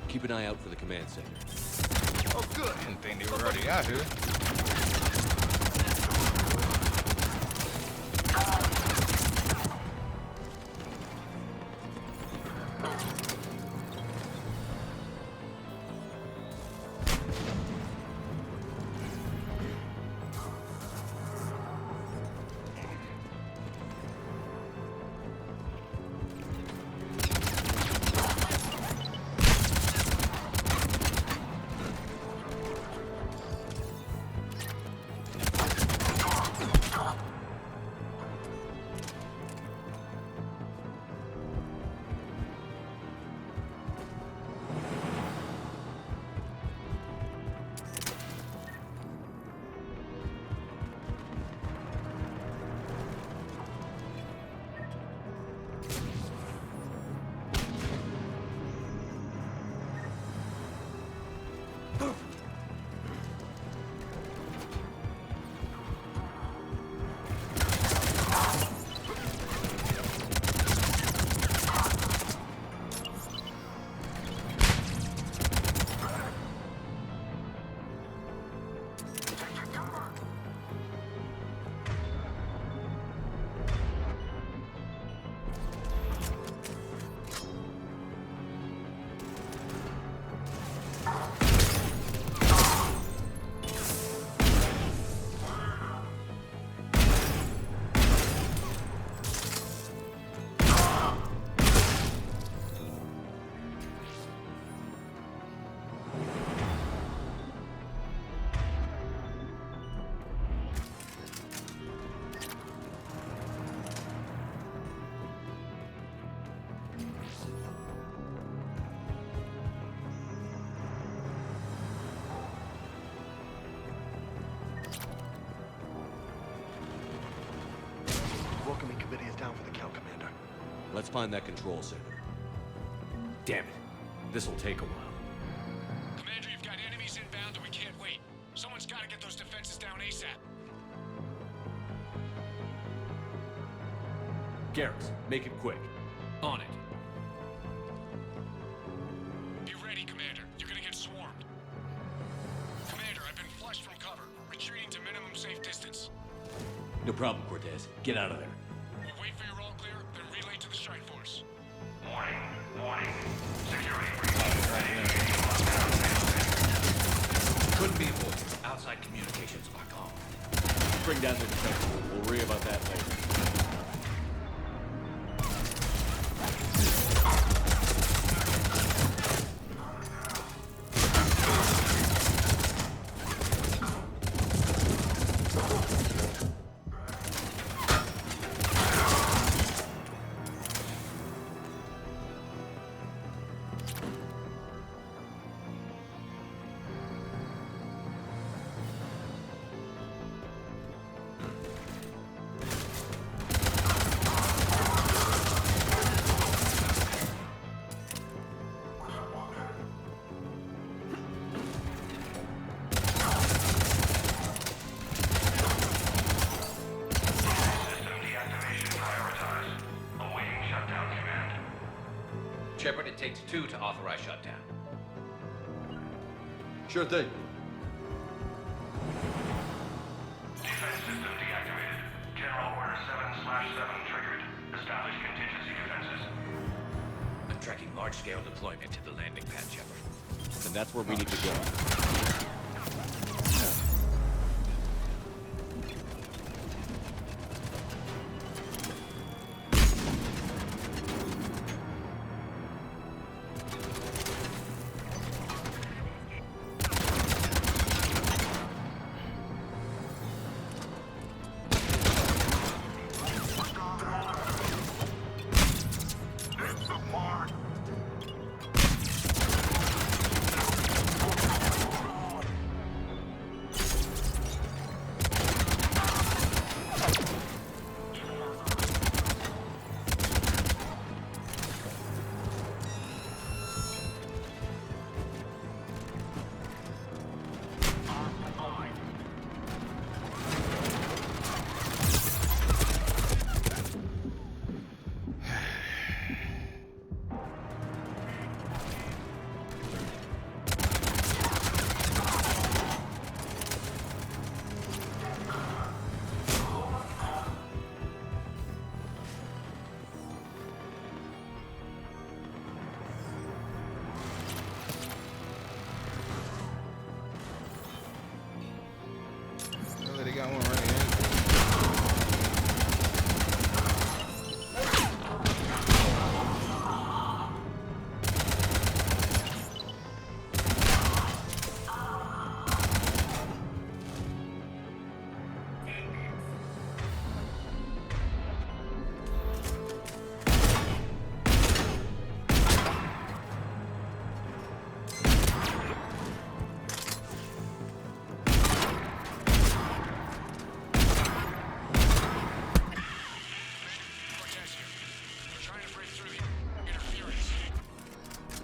Keep an eye out for the command center. Oh, good. I didn't think they were already out here. Welcoming committee is down for the count, Commander. Let's find that control center. Damn it. This'll take a while. Commander, you've got enemies inbound and we can't wait. Someone's got to get those defenses down ASAP. Garrus, make it quick. On it. Be ready, Commander. You're gonna get swarmed. Commander, I've been flushed from cover. Retreating to minimum safe distance. No problem, Cortez. Get out of there. We'll wait for your all clear, then relay to the strike force. Warning, warning. Security Couldn't be avoided. Outside communications are gone. Bring down the defense. We'll worry about that later. Shepard, it takes 2 to authorize shutdown. Sure thing. defense system deactivated. General Order 7/7 triggered. Establish contingency defenses. I'm tracking large-scale deployment to the landing pad, Shepard. And that's where we need to go.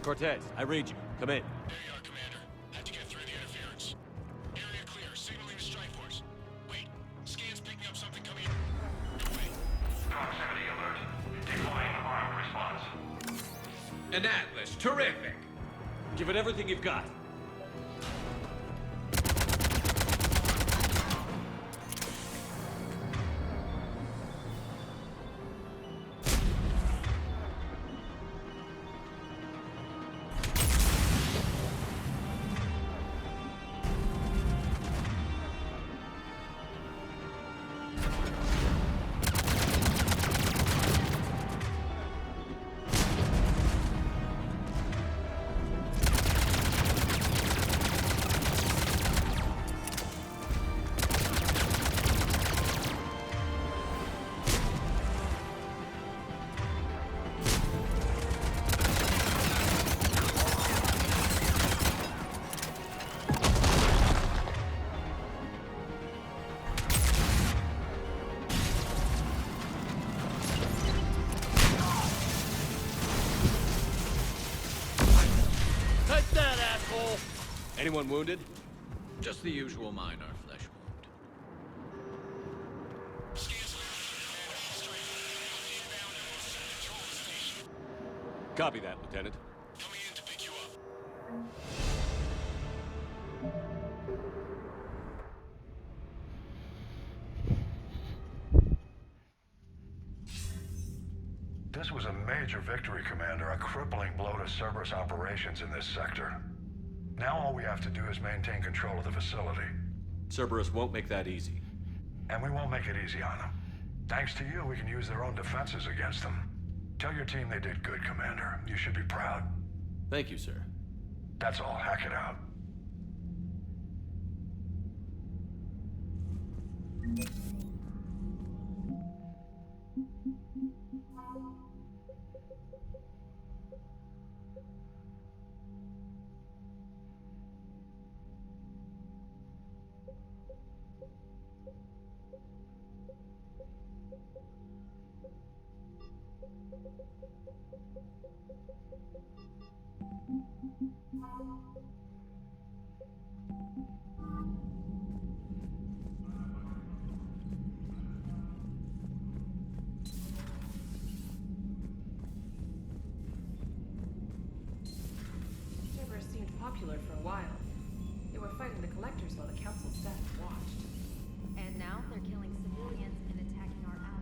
Cortez, I read you. Come in. There you are, Commander. Had to get through the interference. Area clear. Signaling the strike force. Wait. Scan's picking up something coming in. No way. Proximity alert. Deploying armed response. An Atlas. Terrific. Give it everything you've got. Anyone wounded? Just the usual minor flesh wound. Scan's clear. Commander. Strike force. Inbound and control station. Copy that, Lieutenant. Coming in to pick you up. This was a major victory, Commander. A crippling blow to Cerberus operations in this sector. Now all we have to do is maintain control of the facility. Cerberus won't make that easy. And we won't make it easy on them. Thanks to you, we can use their own defenses against them. Tell your team they did good, Commander. You should be proud. Thank you, sir. That's all. Hack it out. Cerberus seemed popular for a while. They were fighting the Collectors while the Council staff watched. And now they're killing civilians and attacking our allies.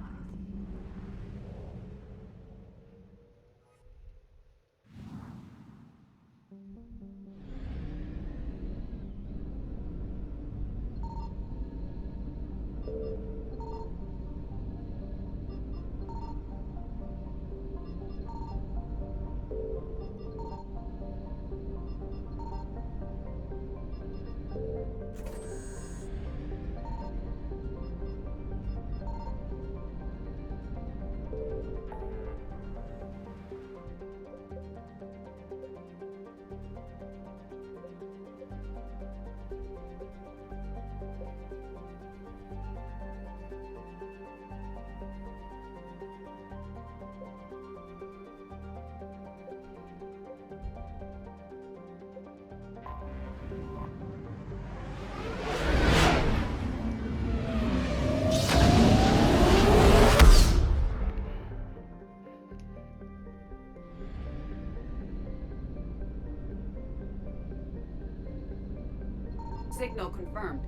Signal confirmed.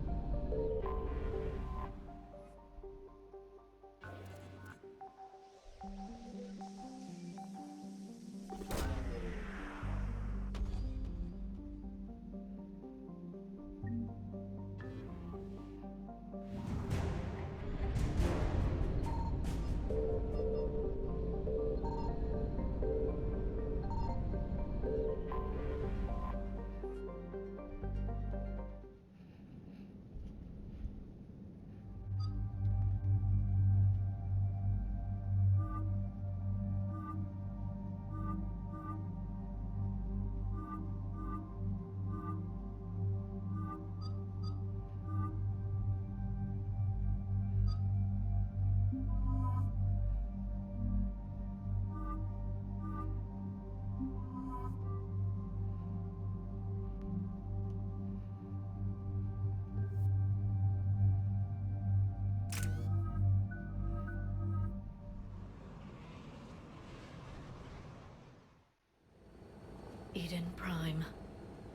Eden Prime.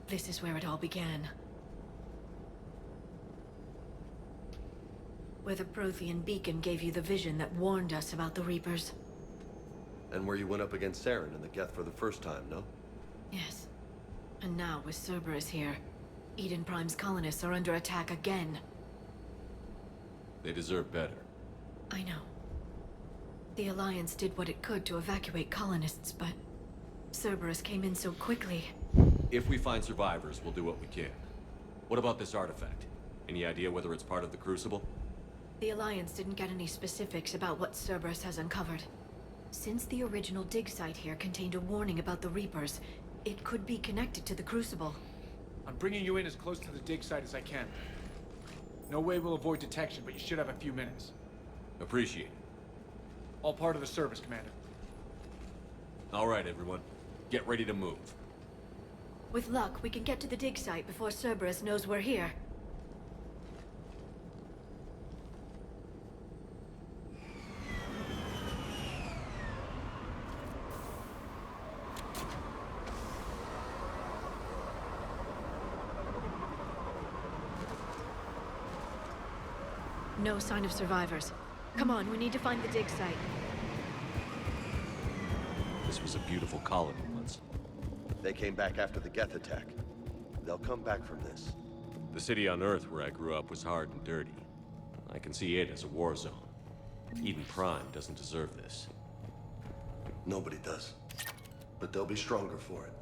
This is where it all began. Where the Prothean beacon gave you the vision that warned us about the Reapers. And where you went up against Saren and the Geth for the first time, no? Yes. And now, with Cerberus here, Eden Prime's colonists are under attack again. They deserve better. I know. The Alliance did what it could to evacuate colonists, but Cerberus came in so quickly. If we find survivors, we'll do what we can. What about this artifact? Any idea whether it's part of the Crucible? The Alliance didn't get any specifics about what Cerberus has uncovered. Since the original dig site here contained a warning about the Reapers, it could be connected to the Crucible. I'm bringing you in as close to the dig site as I can. No way we'll avoid detection, but you should have a few minutes. Appreciate it. All part of the service, Commander. All right, everyone. Get ready to move. With luck, we can get to the dig site before Cerberus knows we're here. No sign of survivors. Come on, we need to find the dig site. This was a beautiful colony once. They came back after the Geth attack. They'll come back from this. The city on Earth where I grew up was hard and dirty. I can see it as a war zone. Eden Prime doesn't deserve this. Nobody does. But they'll be stronger for it.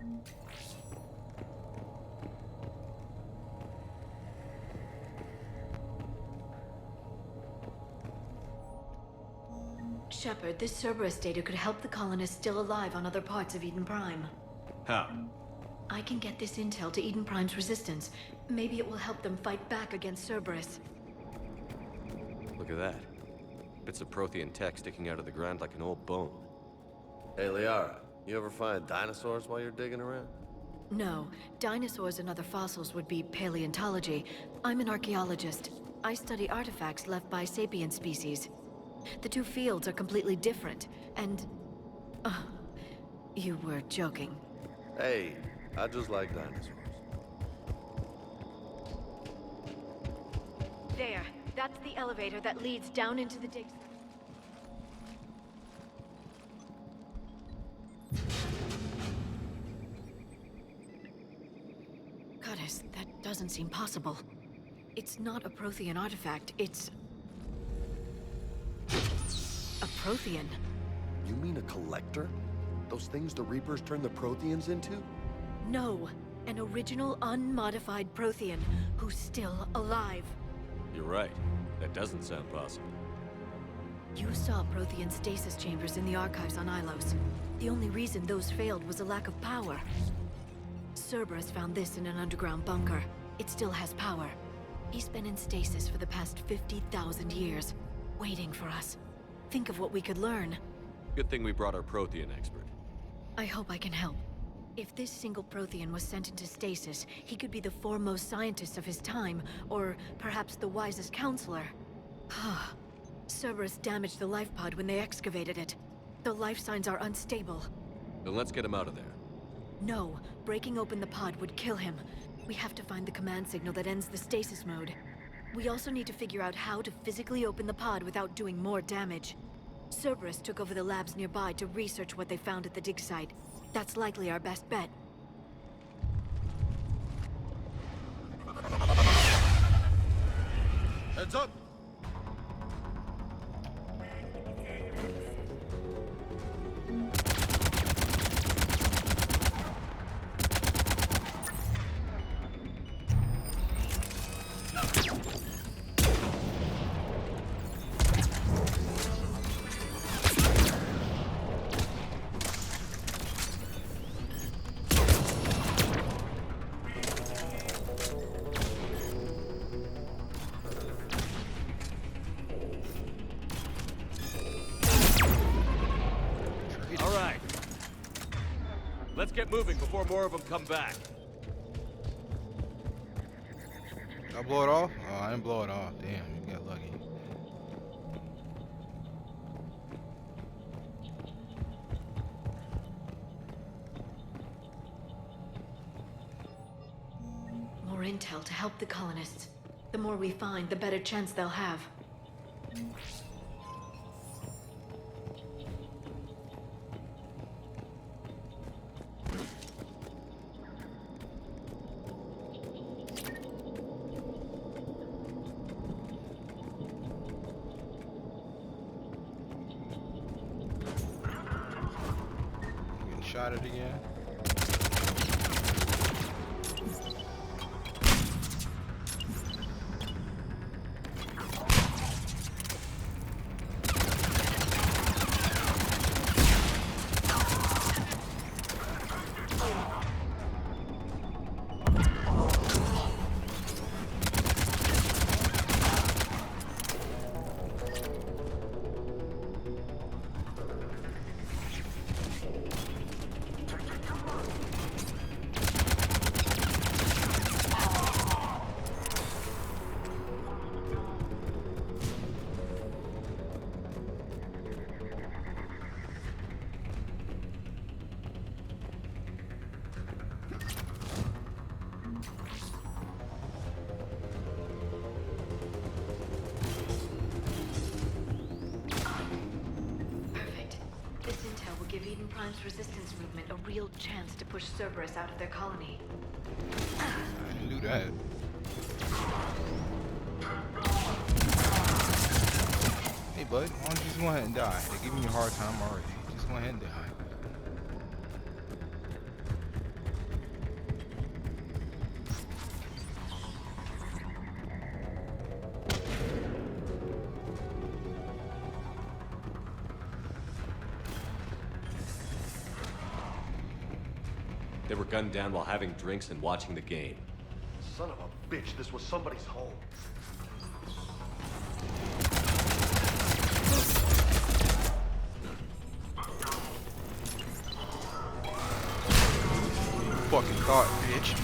Shepard, this Cerberus data could help the colonists still alive on other parts of Eden Prime. How? I can get this intel to Eden Prime's resistance. Maybe it will help them fight back against Cerberus. Look at that. Bits of Prothean tech sticking out of the ground like an old bone. Hey, Liara, you ever find dinosaurs while you're digging around? No, dinosaurs and other fossils would be paleontology. I'm an archaeologist. I study artifacts left by sapient species. The two fields are completely different, and... you were joking. Hey, I just like dinosaurs. There. That's the elevator that leads down into the dig... Goddess, that doesn't seem possible. It's not a Prothean artifact, it's... a Prothean. You mean a collector? Those things the Reapers turned the Protheans into? No, an original unmodified Prothean who's still alive. You're right. That doesn't sound possible. You saw Prothean stasis chambers in the archives on Ilos. The only reason those failed was a lack of power. Cerberus found this in an underground bunker. It still has power. He's been in stasis for the past 50,000 years, waiting for us. Think of what we could learn. Good thing we brought our Prothean expert. I hope I can help. If this single Prothean was sent into stasis, he could be the foremost scientist of his time, or perhaps the wisest counselor. Cerberus damaged the life pod when they excavated it. The life signs are unstable. Then let's get him out of there. No, breaking open the pod would kill him. We have to find the command signal that ends the stasis mode. We also need to figure out how to physically open the pod without doing more damage. Cerberus took over the labs nearby to research what they found at the dig site. That's likely our best bet. Heads up! Let's get moving before more of them come back. Did I blow it off? Oh, I didn't blow it off. Damn, you got lucky. intel to help the colonists. The more we find, the better chance they'll have. Getting shot at again. Perfect. This intel will give Eden Prime's resistance movement a real chance to push Cerberus out of their colony. I didn't do that. Hey, bud, why don't you just go ahead and die? They're giving you a hard time already. Just go ahead and die. They were gunned down while having drinks and watching the game. Son of a bitch, this was somebody's home. Fucking thought, bitch.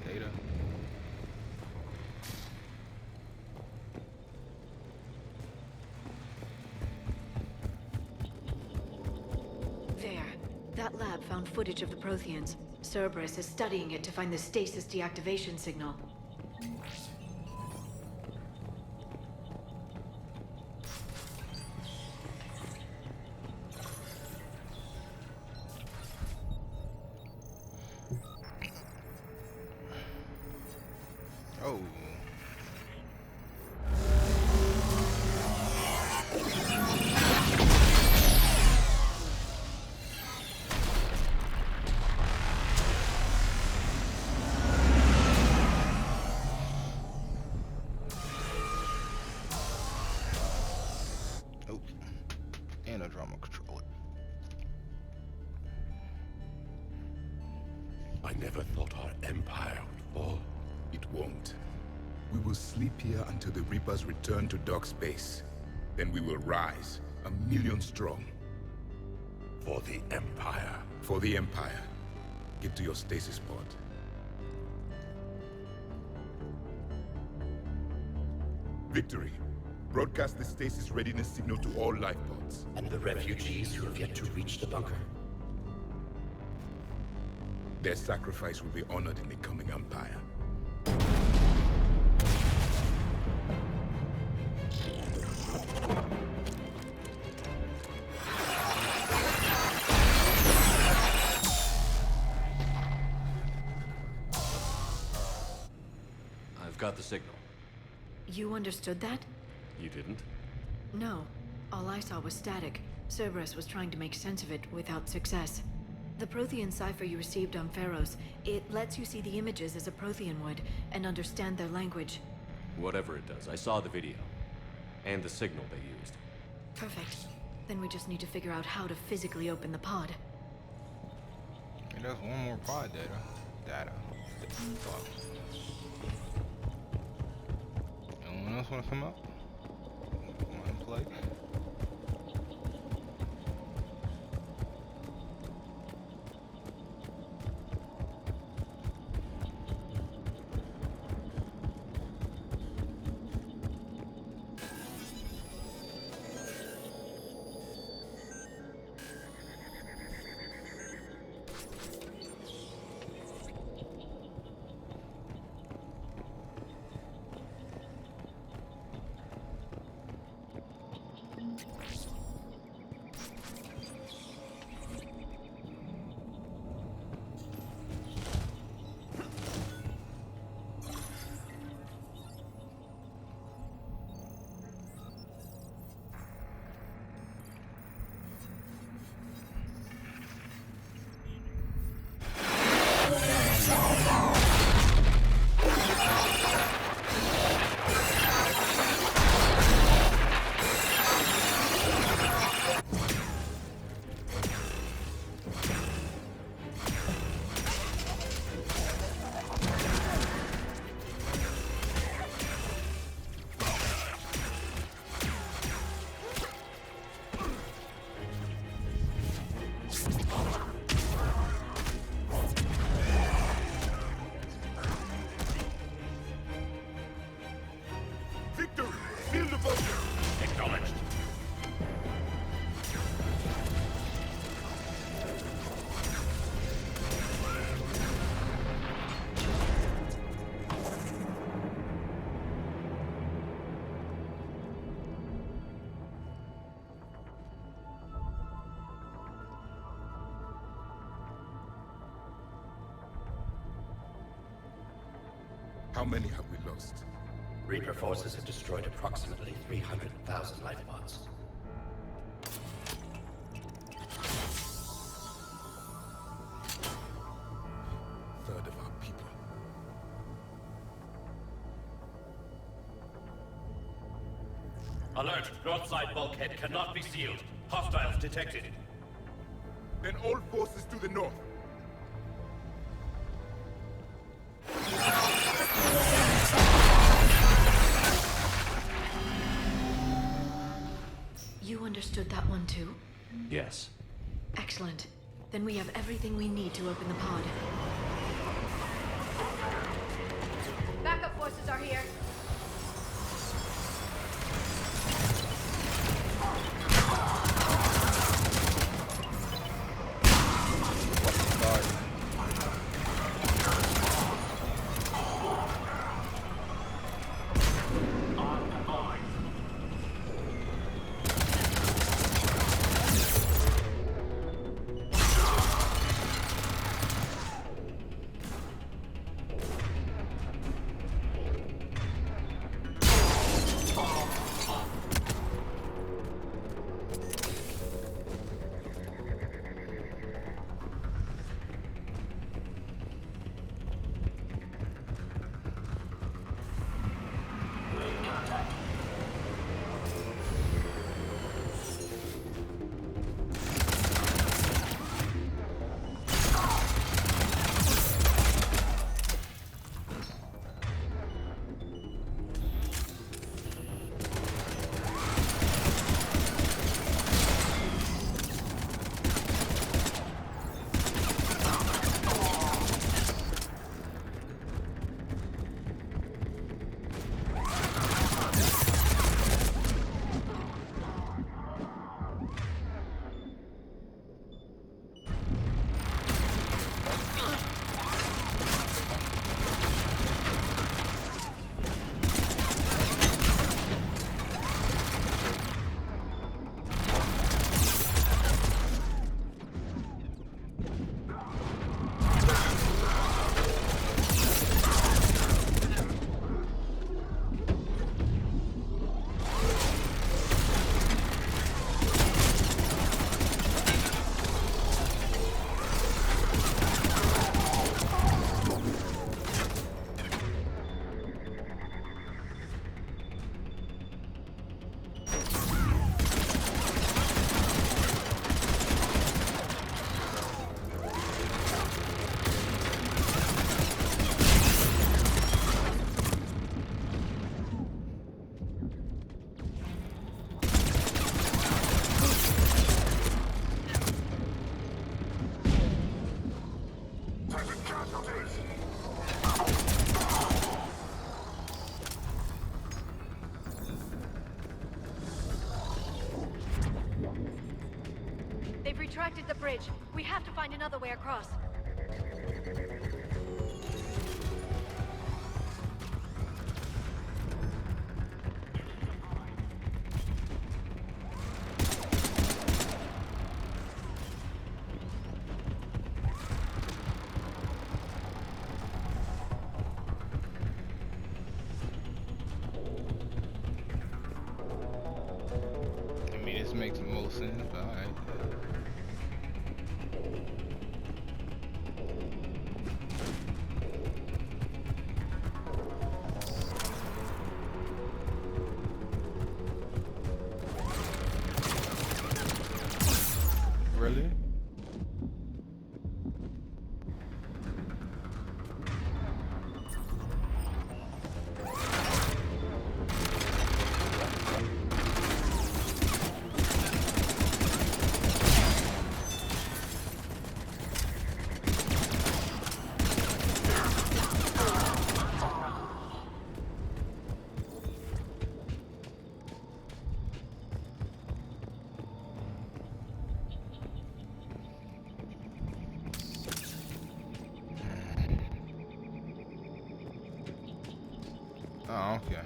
Data. There. That lab found footage of the Protheans. Cerberus is studying it to find the stasis deactivation signal. Oh. Oh. And a drama controller. I never thought our empire would fall. It won't. We will sleep here until the Reapers return to dark space. Then we will rise, 1,000,000 strong. For the Empire. For the Empire. Get to your stasis pod. Victory. Broadcast the stasis readiness signal to all life pods. And the refugees who have yet to reach the bunker. Their sacrifice will be honored in the coming Empire. I've got the signal. You understood that? You didn't? No. All I saw was static. Cerberus was trying to make sense of it without success. The Prothean cipher you received on Pharaohs, it lets you see the images as a Prothean would, and understand their language. Whatever it does, I saw the video. And the signal they used. Perfect. Then we just need to figure out how to physically open the pod. Hey, there's one more pod data. Fuck. Anyone else want to come up? Come on, play. How many have we lost? Reaper forces have destroyed approximately 300,000 life pods. Third of our people. Alert! North side bulkhead cannot be sealed. Hostiles detected. Then all forces to the north. You understood that one too? Yes. Excellent. Then we have everything we need to open the pod. Backup forces are here. retracted the bridge. We have to find another way across. I mean, this makes the most sense, but alright. Really? Oh, okay.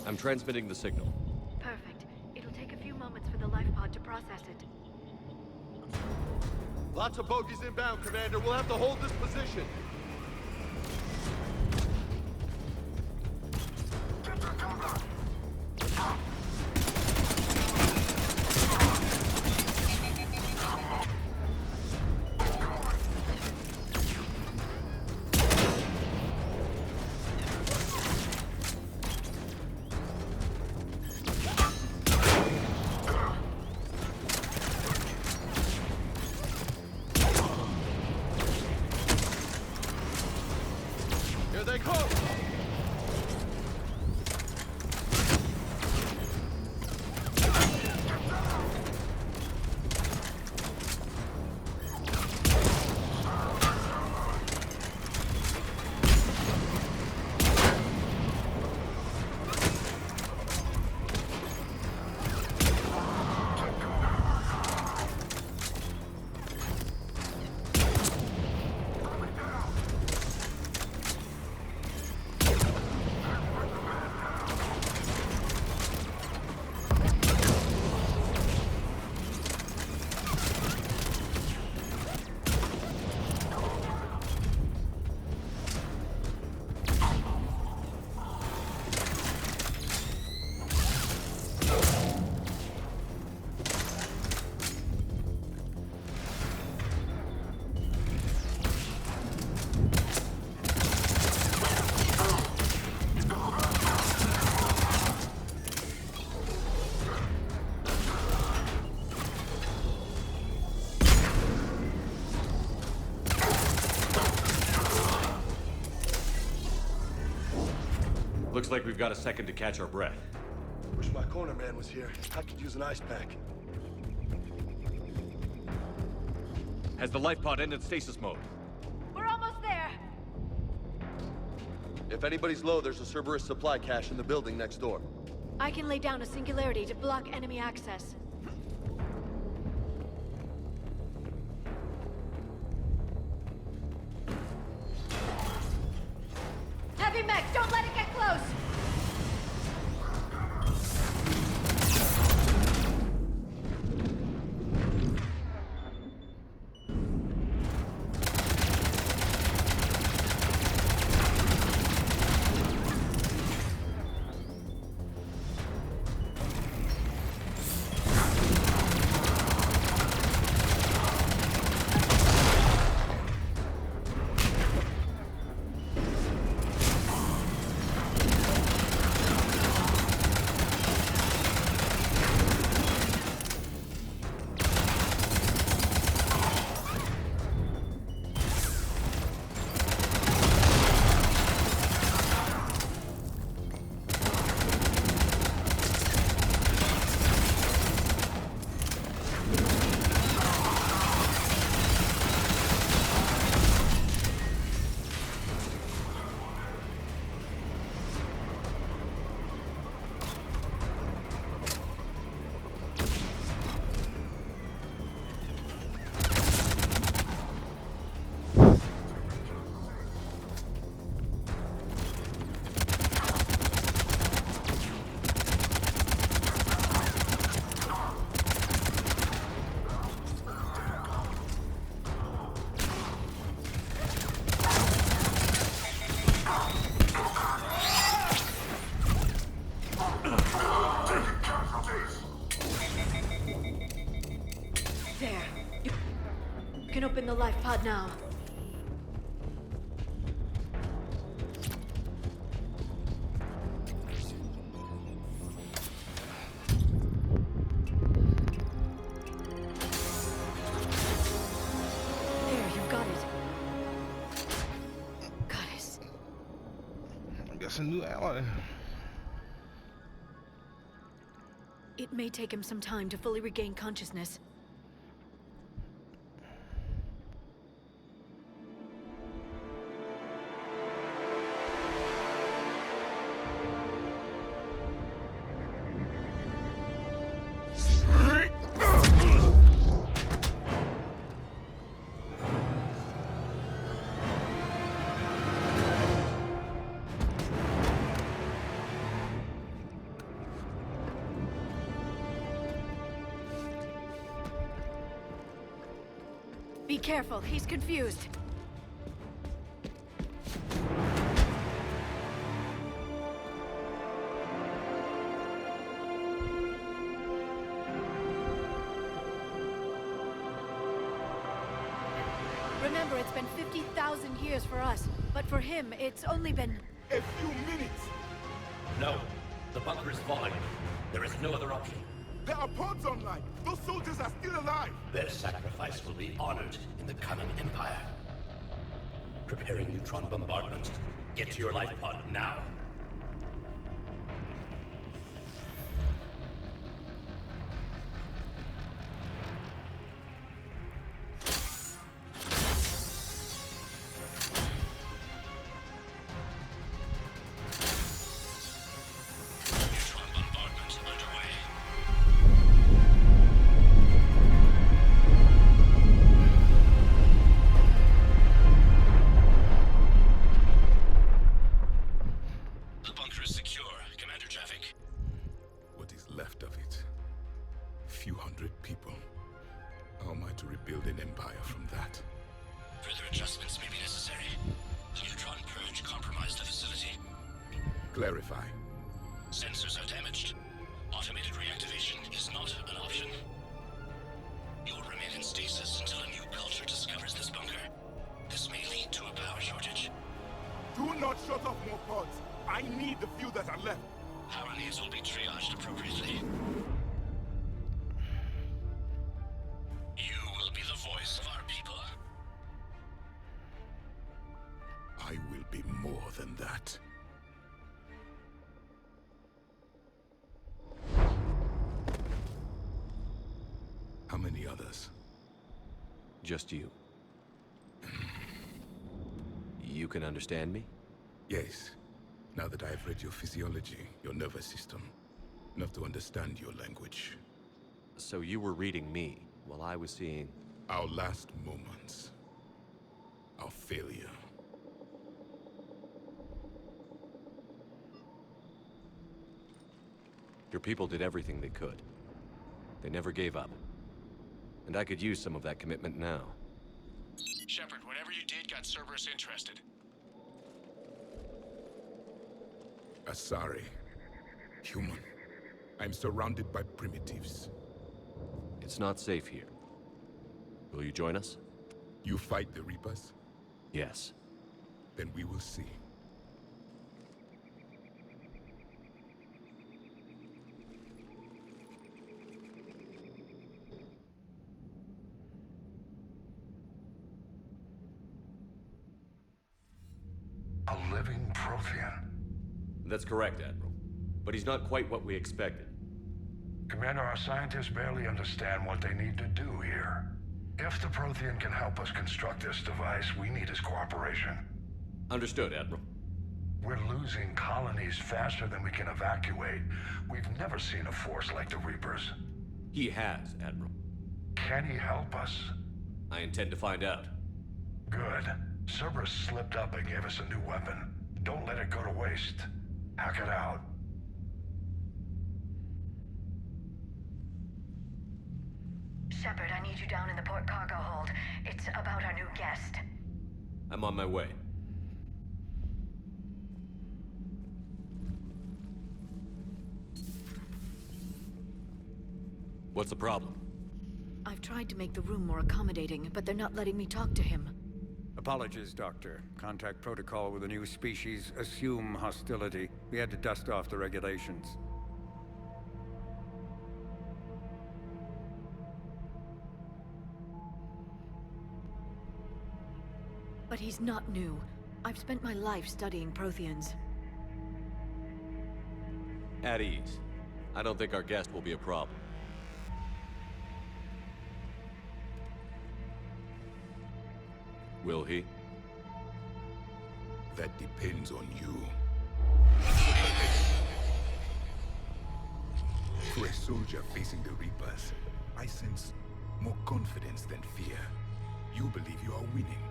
I'm transmitting the signal. Perfect. It'll take a few moments for the life pod to process it. Lots of bogies inbound, Commander. We'll have to hold this position. Here they come! Looks like we've got a second to catch our breath. Wish my corner man was here. I could use an ice pack. Has the life pod ended stasis mode? We're almost there! If anybody's low, there's a Cerberus supply cache in the building next door. I can lay down a singularity to block enemy access. Heavy mech, don't let it get close! open the life pod now. There, you've got it. Goddess. I guess a new ally. It may take him some time to fully regain consciousness. Be careful, he's confused. Remember, it's been 50,000 years for us, but for him, it's only been... A few minutes! No. The bunker is falling. There is no other option. There are pods online! Those soldiers are still alive! Their sacrifice will be honored in the coming Empire. Preparing neutron bombardment. Get to your life pod now. Neutron bombardment underway. The bunker is secure. Commander Traffic. What is left of it? A few hundred people. How am I to rebuild an empire from that? Further adjustments may be necessary. The neutron purge compromised the facility. Clarify. Sensors are damaged. Automated reactivation is not an option. You will remain in stasis until a new culture discovers this bunker. This may lead to a power shortage. Do not shut off more pods! I need the few that are left! Power needs will be triaged appropriately. You will be the voice of our people. I will be more than that. How many others? Just you. You can understand me? Yes. Now that I've read your physiology, your nervous system, enough to understand your language. So you were reading me while I was seeing... Our last moments. Our failure. Your people did everything they could. They never gave up. And I could use some of that commitment now. Shepard, whatever you did got Cerberus interested. Asari. Human. I'm surrounded by primitives. It's not safe here. Will you join us? You fight the Reapers? Yes. Then we will see. A living Prothean. That's correct, Admiral. But he's not quite what we expected. Commander, our scientists barely understand what they need to do here. If the Prothean can help us construct this device, we need his cooperation. Understood, Admiral. We're losing colonies faster than we can evacuate. We've never seen a force like the Reapers. He has, Admiral. Can he help us? I intend to find out. Good. Cerberus slipped up and gave us a new weapon. Don't let it go to waste. Hack it out. Shepard, I need you down in the port cargo hold. It's about our new guest. I'm on my way. What's the problem? I've tried to make the room more accommodating, but they're not letting me talk to him. Apologies, Doctor. Contact protocol with a new species. Assume hostility. We had to dust off the regulations. But he's not new. I've spent my life studying Protheans. At ease. I don't think our guest will be a problem. Will he? That depends on you. For a soldier facing the Reapers, I sense more confidence than fear. You believe you are winning.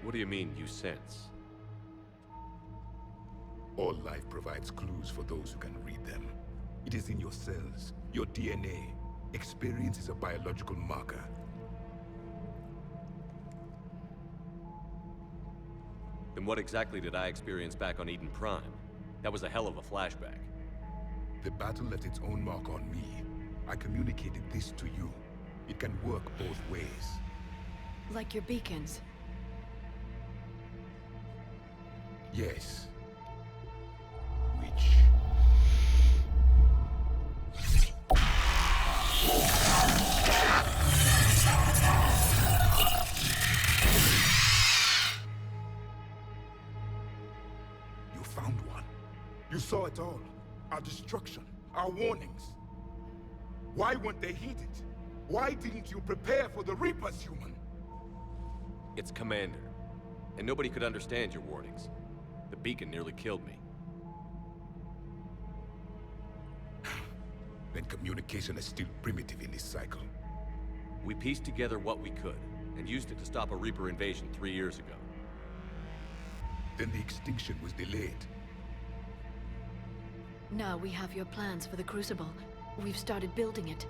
What do you mean, you sense? All life provides clues for those who can read them. It is in your cells, your DNA. Experience is a biological marker. Then what exactly did I experience back on Eden Prime? That was a hell of a flashback. The battle left its own mark on me. I communicated this to you. It can work both ways. Like your beacons. Yes. Which... You found one. You saw it all. Our destruction, our warnings. Why weren't they heeded? Why didn't you prepare for the Reapers, human? It's Commander. And nobody could understand your warnings. The beacon nearly killed me. Then communication is still primitive in this cycle. We pieced together what we could, and used it to stop a Reaper invasion 3 years ago. Then the extinction was delayed. Now we have your plans for the Crucible. We've started building it.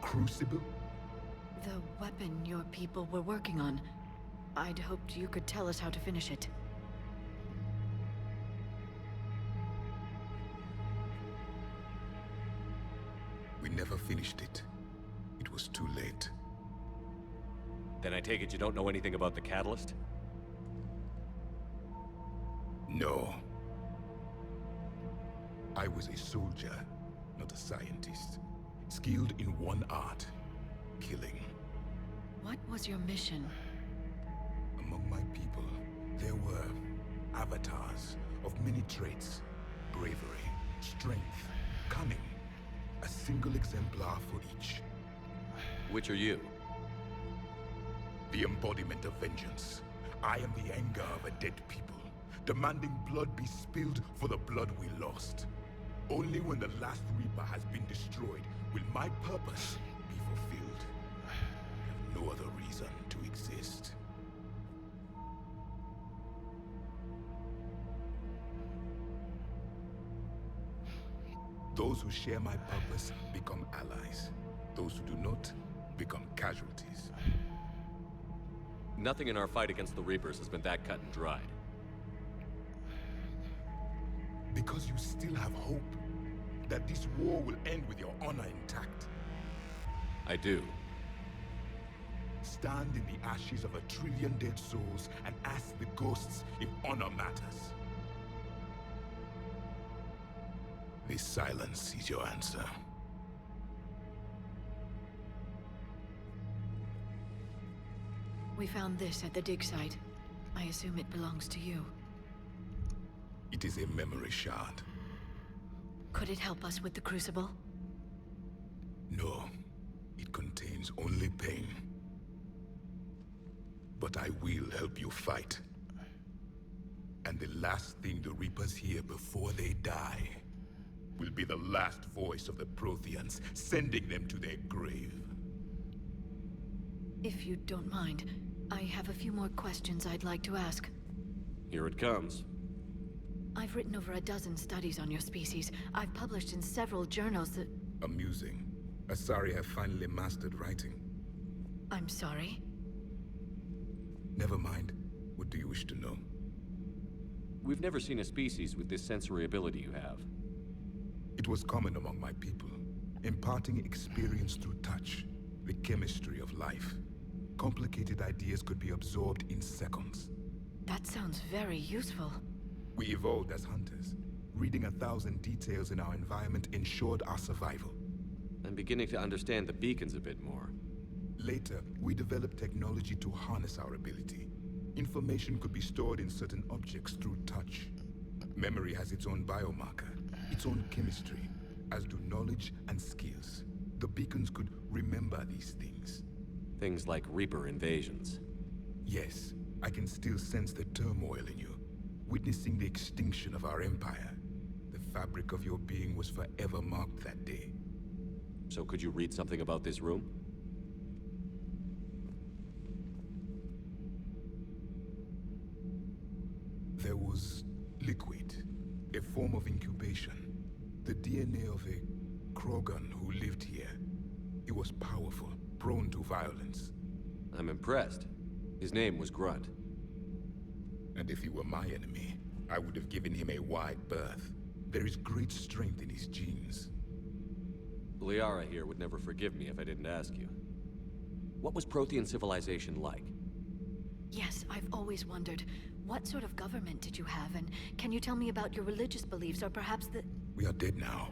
Crucible? The weapon your people were working on. I'd hoped you could tell us how to finish it. We never finished it. It was too late. Then I take it you don't know anything about the catalyst? No. I was a soldier, not a scientist. Skilled in one art, killing. What was your mission? Among my people, there were avatars of many traits. Bravery, strength, cunning. A single exemplar for each. Which are you? The embodiment of vengeance. I am the anger of a dead people, demanding blood be spilled for the blood we lost. Only when the last Reaper has been destroyed will my purpose be fulfilled. I have no other reason to exist. Those who share my purpose become allies. Those who do not become casualties. Nothing in our fight against the Reapers has been that cut and dried. Because you still have hope that this war will end with your honor intact. I do. Stand in the ashes of 1 trillion dead souls and ask the ghosts if honor matters. This silence is your answer. We found this at the dig site. I assume it belongs to you. It is a memory shard. Could it help us with the Crucible? No. It contains only pain. But I will help you fight. And the last thing the Reapers hear before they die will be the last voice of the Protheans, sending them to their grave. If you don't mind, I have a few more questions I'd like to ask. Here it comes. I've written over a dozen studies on your species. I've published in several journals that... Amusing. Asari have finally mastered writing. I'm sorry? Never mind. What do you wish to know? We've never seen a species with this sensory ability you have. It was common among my people. imparting experience through touch, the chemistry of life. Complicated ideas could be absorbed in seconds. That sounds very useful. We evolved as hunters. Reading 1,000 details in our environment ensured our survival. I'm beginning to understand the beacons a bit more. Later, we developed technology to harness our ability. Information could be stored in certain objects through touch. Memory has its own biomarker, its own chemistry, as do knowledge and skills. The beacons could remember these things. Things like Reaper invasions. Yes, I can still sense the turmoil in you, witnessing the extinction of our empire. The fabric of your being was forever marked that day. So could you read something about this room? There was liquid, a form of incubation. The DNA of a Krogan who lived here. He was powerful, prone to violence. I'm impressed. His name was Grunt. And if he were my enemy, I would have given him a wide berth. There is great strength in his genes. Liara here would never forgive me if I didn't ask you. What was Prothean civilization like? Yes, I've always wondered, what sort of government did you have, and can you tell me about your religious beliefs, or perhaps the... We are dead now.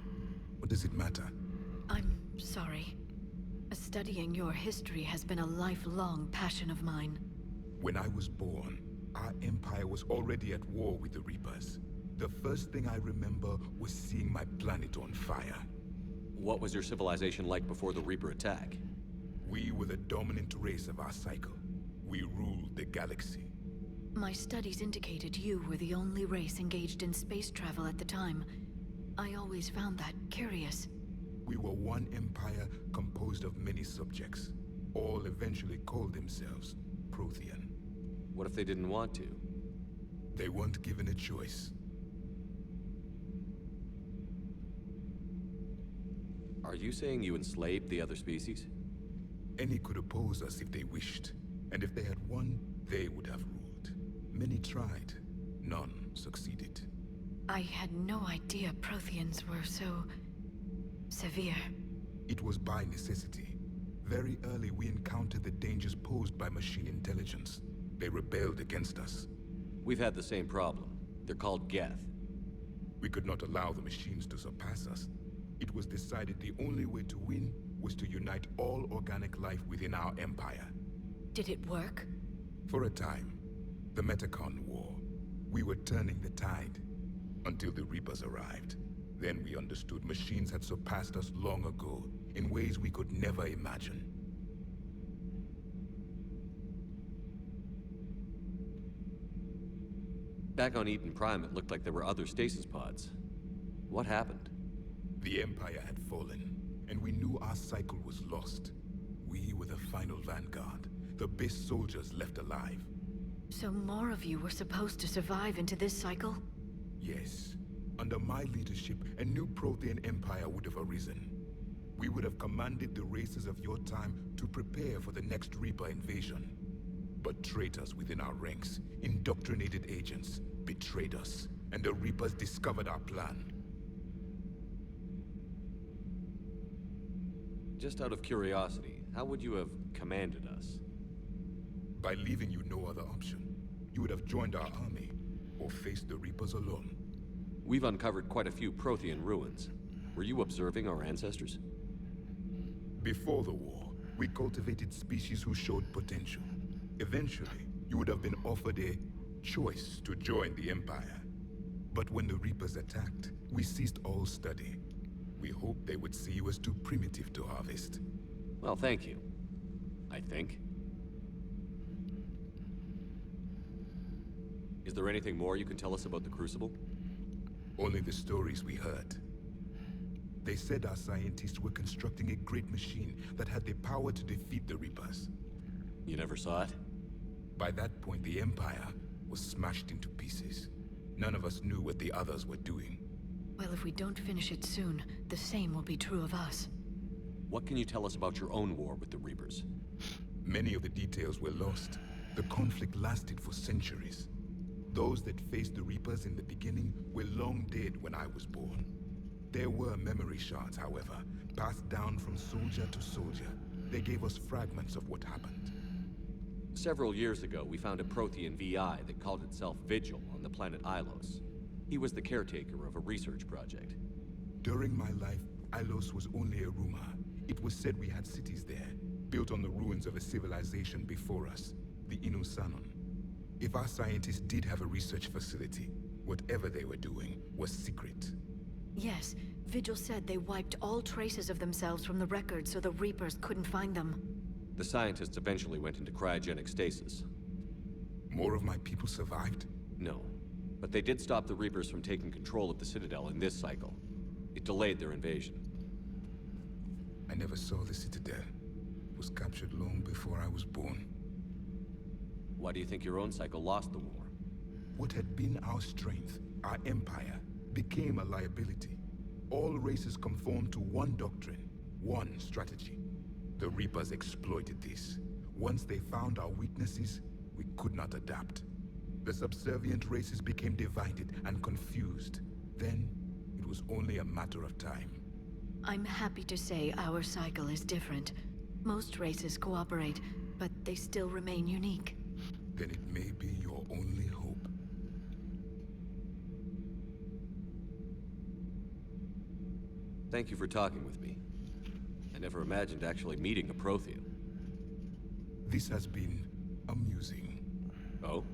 What does it matter? I'm sorry. Studying your history has been a lifelong passion of mine. When I was born, our empire was already at war with the Reapers. The first thing I remember was seeing my planet on fire. What was your civilization like before the Reaper attack? We were the dominant race of our cycle. We ruled the galaxy. My studies indicated you were the only race engaged in space travel at the time. I always found that curious. We were one empire composed of many subjects. All eventually called themselves Prothean. What if they didn't want to? They weren't given a choice. Are you saying you enslaved the other species? Any could oppose us if they wished. And if they had won, they would have ruled. Many tried. None succeeded. I had no idea Protheans were so... severe. It was by necessity. Very early we encountered the dangers posed by machine intelligence. They rebelled against us. We've had the same problem. They're called Geth. We could not allow the machines to surpass us. It was decided the only way to win was to unite all organic life within our empire. Did it work? For a time. The Metacon War. We were turning the tide. Until the Reapers arrived. Then we understood machines had surpassed us long ago, in ways we could never imagine. Back on Eden Prime, it looked like there were other stasis pods. What happened? The Empire had fallen, and we knew our cycle was lost. We were the final vanguard, the best soldiers left alive. So more of you were supposed to survive into this cycle? Yes. Under my leadership, a new Prothean empire would have arisen. We would have commanded the races of your time to prepare for the next Reaper invasion. But traitors within our ranks, indoctrinated agents, betrayed us, and the Reapers discovered our plan. Just out of curiosity, how would you have commanded us? By leaving you no other option. You would have joined our army, or faced the Reapers alone. We've uncovered quite a few Prothean ruins. Were you observing our ancestors? Before the war, we cultivated species who showed potential. Eventually, you would have been offered a choice to join the Empire. But when the Reapers attacked, we ceased all study. We hoped they would see you as too primitive to harvest. Well, thank you. I think. Is there anything more you can tell us about the Crucible? Only the stories we heard. They said our scientists were constructing a great machine that had the power to defeat the Reapers. You never saw it? By that point, the Empire was smashed into pieces. None of us knew what the others were doing. Well, if we don't finish it soon, the same will be true of us. What can you tell us about your own war with the Reapers? Many of the details were lost. The conflict lasted for centuries. Those that faced the Reapers in the beginning were long dead when I was born. There were memory shards, however, passed down from soldier to soldier. They gave us fragments of what happened. Several years ago, we found a Prothean VI that called itself Vigil on the planet Ilos. He was the caretaker of a research project. During my life, Ilos was only a rumor. It was said we had cities there, built on the ruins of a civilization before us, the Inusanon. If our scientists did have a research facility, whatever they were doing was secret. Yes, Vigil said they wiped all traces of themselves from the records so the Reapers couldn't find them. The scientists eventually went into cryogenic stasis. More of my people survived? No, but they did stop the Reapers from taking control of the Citadel in this cycle. It delayed their invasion. I never saw the Citadel. It was captured long before I was born. Why do you think your own cycle lost the war? What had been our strength, our empire, became a liability. All races conformed to one doctrine, one strategy. The Reapers exploited this. Once they found our weaknesses, we could not adapt. The subservient races became divided and confused. Then, it was only a matter of time. I'm happy to say our cycle is different. Most races cooperate, but they still remain unique. Then it may be your only hope. Thank you for talking with me. I never imagined actually meeting a Prothean. This has been amusing. Oh?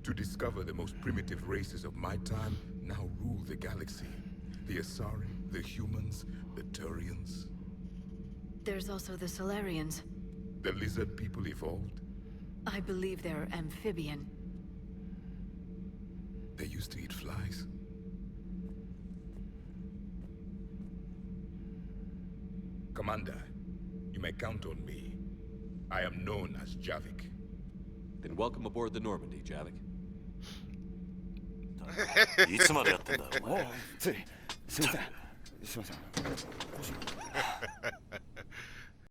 To discover the most primitive races of my time now rule the galaxy. The Asari, the humans, the Turians. There's also the Solarians. The lizard people evolved. I believe they're amphibian. They used to eat flies. Commander, you may count on me. I am known as Javik. Then welcome aboard the Normandy, Javik. いつまでやってんだお前。ついすいませんすいません